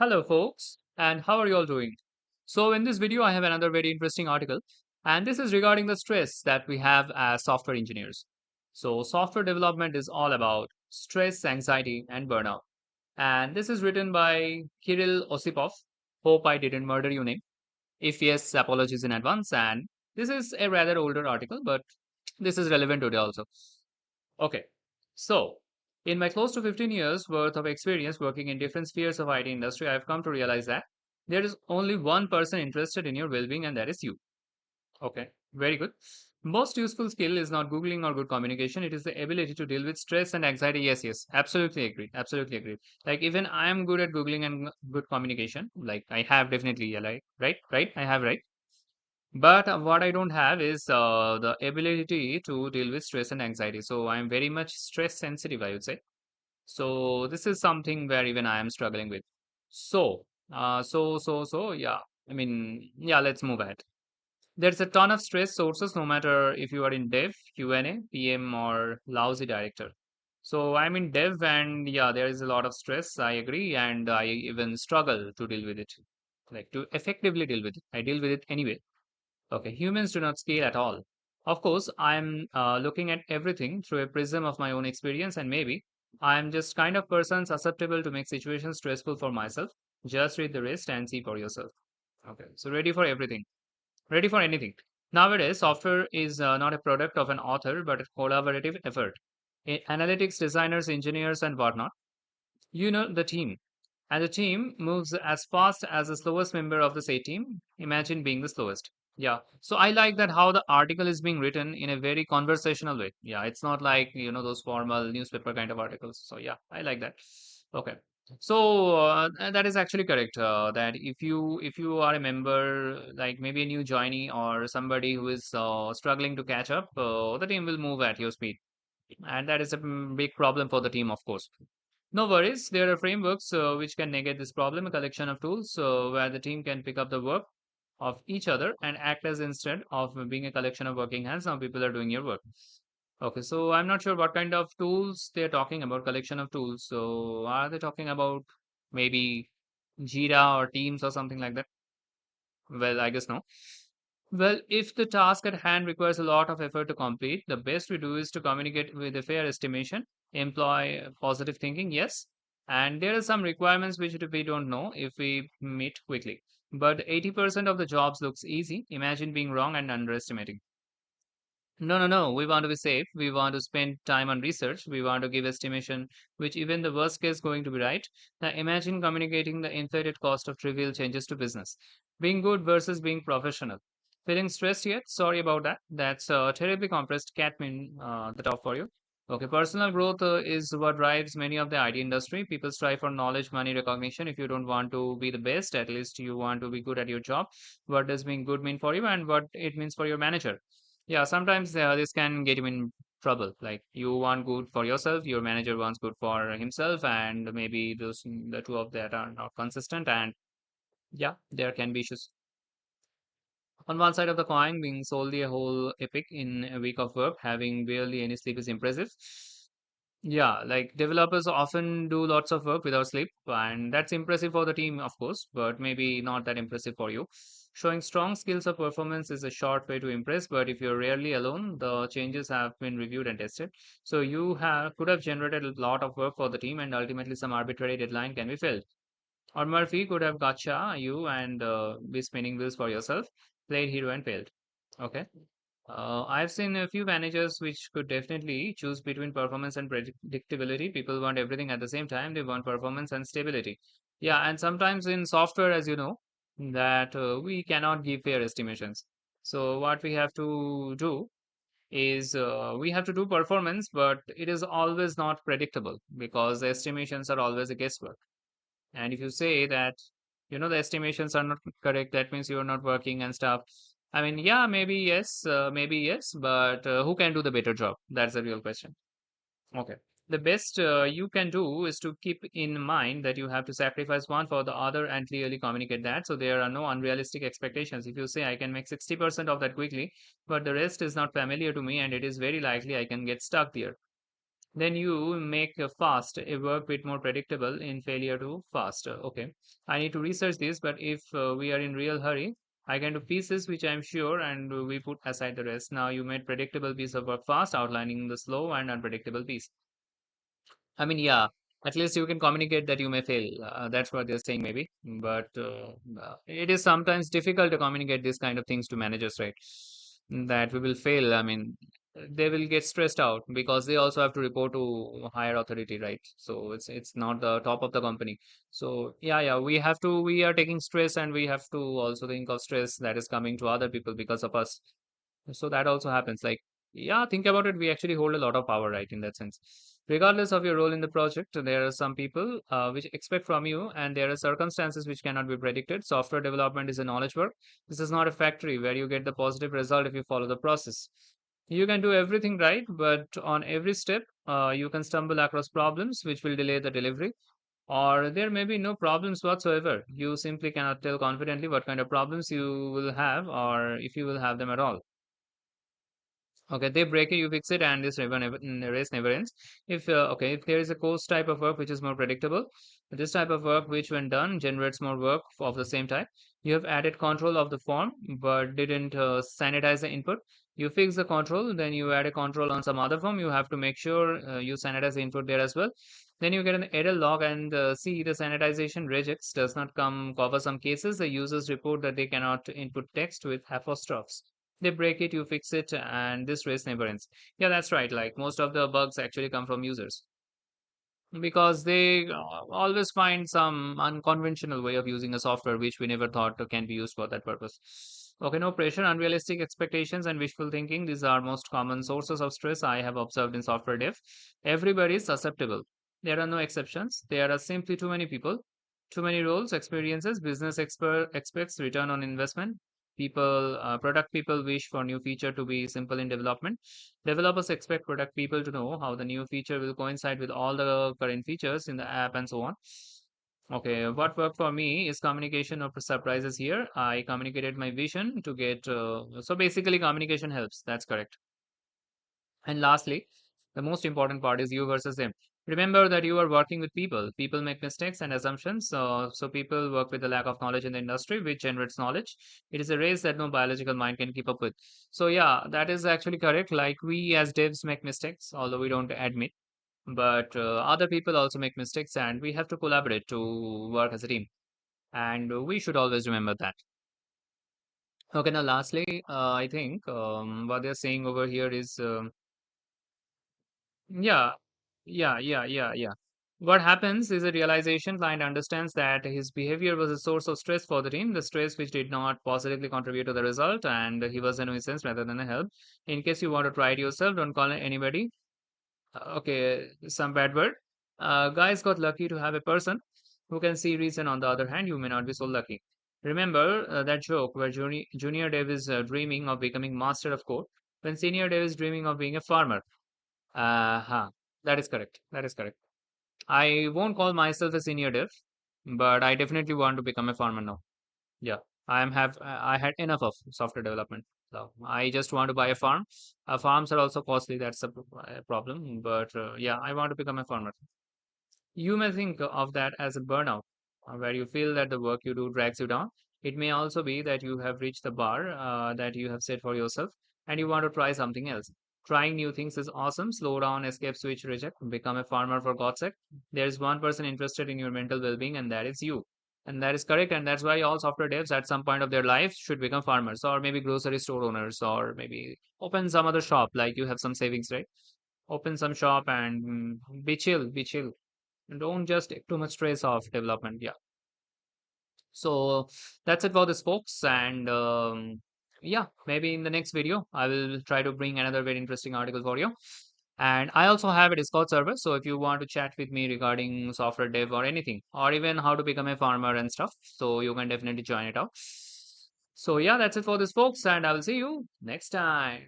Hello, folks, and how are you all doing? So, in this video, I have another very interesting article, and this is regarding the stress that we have as software engineers. So, software development is all about stress, anxiety, and burnout. And this is written by Kirill Osipov. Hope I didn't murder your name. If yes, apologies in advance. And this is a rather older article, but this is relevant today also. Okay. So, in my close to 15 years worth of experience working in different spheres of IT industry, I've come to realize that there is only one person interested in your well-being, and that is you. Okay. Very good. Most useful skill is not Googling or good communication. It is the ability to deal with stress and anxiety. Yes, yes. Absolutely agree. Absolutely agree. Like even I am good at Googling and good communication. Like I have definitely, yeah, like, right. I have, right. But what I don't have is the ability to deal with stress and anxiety. So I'm very much stress sensitive, I would say. So this is something where even I am struggling with. So, yeah. I mean, yeah, let's move ahead. There's a ton of stress sources, no matter if you are in dev, Q&A, PM, or lousy director. So I'm in dev, and yeah, there is a lot of stress. I agree, and I even struggle to deal with it, like to effectively deal with it. I deal with it anyway. Okay, humans do not scale at all. Of course, I'm looking at everything through a prism of my own experience, and maybe I'm just kind of person susceptible to make situations stressful for myself. Just read the rest and see for yourself. Okay, so ready for everything, ready for anything. Nowadays, software is not a product of an author, but a collaborative effort. Analytics designers, engineers, and whatnot. You know the team. And the team moves as fast as the slowest member of the say team. Imagine being the slowest. Yeah. So I like that how the article is being written in a very conversational way. Yeah, it's not like, those formal newspaper kind of articles. So yeah, I like that. Okay. So that is actually correct. That if you are a member, like maybe a new joinee or somebody who is struggling to catch up, the team will move at your speed, and that is a big problem for the team, of course. No worries, there are frameworks which can negate this problem, a collection of tools where the team can pick up the work of each other and act as instead of being a collection of working hands, now people are doing your work. Okay, so I'm not sure what kind of tools they're talking about, collection of tools. So are they talking about maybe Jira or Teams or something like that? Well, I guess no. Well, if the task at hand requires a lot of effort to complete, the best we do is to communicate with a fair estimation, employ positive thinking, yes. And there are some requirements which we don't know if we meet quickly. But 80% of the jobs looks easy. Imagine being wrong and underestimating. No, no, no. We want to be safe. We want to spend time on research. We want to give estimation, which even the worst case going to be right. Now imagine communicating the inflated cost of trivial changes to business. Being good versus being professional. Feeling stressed yet? Sorry about that. That's terribly compressed cat mean the top for you. Okay, personal growth is what drives many of the IT industry. People strive for knowledge, money, recognition. If you don't want to be the best, at least you want to be good at your job. What does being good mean for you, and what it means for your manager? Yeah, sometimes this can get you in trouble. Like you want good for yourself, your manager wants good for himself, and maybe the two of that are not consistent. And yeah, there can be issues. On one side of the coin, being solely a whole epic in a week of work, having barely any sleep is impressive. Yeah, like developers often do lots of work without sleep, and that's impressive for the team, of course, but maybe not that impressive for you. Showing strong skills of performance is a short way to impress, but if you're rarely alone, the changes have been reviewed and tested. So you have could have generated a lot of work for the team, and ultimately some arbitrary deadline can be filled. Or Murphy could have gotcha you and be spinning wheels for yourself, played hero and failed. Okay. I've seen a few managers which could definitely choose between performance and predictability. People want everything at the same time. They want performance and stability. Yeah, and sometimes in software, as you know, that we cannot give fair estimations. So what we have to do is we have to do performance, but it is always not predictable because the estimations are always a guesswork. And if you say that, the estimations are not correct, that means you are not working and stuff. I mean, yeah, maybe yes, but who can do the better job? That's the real question. Okay. The best you can do is to keep in mind that you have to sacrifice one for the other and clearly communicate that. So there are no unrealistic expectations. If you say I can make 60% of that quickly, but the rest is not familiar to me and it is very likely I can get stuck there. Then you make fast a work bit more predictable in failure to fast. Okay, I need to research this, but if we are in real hurry, I can do pieces which I'm sure, and we put aside the rest. Now you made predictable piece of work fast, outlining the slow and unpredictable piece. I mean, yeah, at least you can communicate that you may fail. That's what they're saying, maybe. But it is sometimes difficult to communicate these kind of things to managers, right? That we will fail. I mean, they will get stressed out because they also have to report to higher authority, right? So it's not the top of the company. So yeah, yeah, we have to. We are taking stress, and we have to also think of stress that is coming to other people because of us. So that also happens. Like, yeah, think about it. We actually hold a lot of power, right, in that sense. Regardless of your role in the project, there are some people which expect from you, and there are circumstances which cannot be predicted. Software development is a knowledge work. This is not a factory where you get the positive result if you follow the process. You can do everything right, but on every step, you can stumble across problems which will delay the delivery, or there may be no problems whatsoever. You simply cannot tell confidently what kind of problems you will have, or if you will have them at all. Okay, they break it, you fix it, and race never ends. If okay, if there is a course type of work which is more predictable, this type of work which when done generates more work of the same type. You have added control of the form, but didn't sanitize the input. You fix the control, then you add a control on some other form. You have to make sure you sanitize the input there as well. Then you get an error log and see the sanitization regex does not come cover some cases. The users report that they cannot input text with apostrophes. They break it, you fix it, and this race never ends. Yeah, that's right. Like most of the bugs actually come from users because they always find some unconventional way of using a software which we never thought can be used for that purpose. Okay, no pressure, unrealistic expectations, and wishful thinking. These are most common sources of stress I have observed in software dev. Everybody is susceptible. There are no exceptions. There are simply too many people, too many roles, experiences. Business expects return on investment. Product people wish for new feature to be simple in development. Developers expect product people to know how the new feature will coincide with all the current features in the app and so on. Okay, what worked for me is communication of surprises here. I communicated my vision to get, so basically communication helps. That's correct. And lastly, the most important part is you versus them. Remember that you are working with people. People make mistakes and assumptions. So people work with a lack of knowledge in the industry, which generates knowledge. It is a race that no biological mind can keep up with. So yeah, that is actually correct. Like we as devs make mistakes, although we don't admit. But other people also make mistakes, and we have to collaborate to work as a team. And we should always remember that. Okay, now lastly, I think what they're saying over here is yeah, yeah. What happens is a realization client understands that his behavior was a source of stress for the team, the stress which did not positively contribute to the result, and he was a nuisance rather than a help. In case you want to try it yourself, don't call anybody. Okay, some bad word. Guys got lucky to have a person who can see reason. On the other hand, you may not be so lucky. Remember that joke where Junior Dev is dreaming of becoming master of code, when Senior Dev is dreaming of being a farmer. Uh-huh. That is correct. That is correct. I won't call myself a senior dev, but I definitely want to become a farmer now. Yeah, I had enough of software development. So I just want to buy a farm. Farms are also costly. That's a problem. But yeah, I want to become a farmer. You may think of that as a burnout, where you feel that the work you do drags you down. It may also be that you have reached the bar that you have set for yourself and you want to try something else. Trying new things is awesome. Slow down, escape, switch, reject, become a farmer for God's sake. There is one person interested in your mental well being, and that is you. And that is correct. And that's why all software devs at some point of their life should become farmers or maybe grocery store owners or maybe open some other shop like you have some savings, right? Open some shop and be chill, be chill. Don't just take too much stress off development. Yeah. So that's it for this, folks. And yeah, maybe in the next video, I will try to bring another very interesting article for you. And I also have a Discord server. So if you want to chat with me regarding software dev or anything, or even how to become a farmer and stuff, so you can definitely join it out. So yeah, that's it for this, folks. And I will see you next time.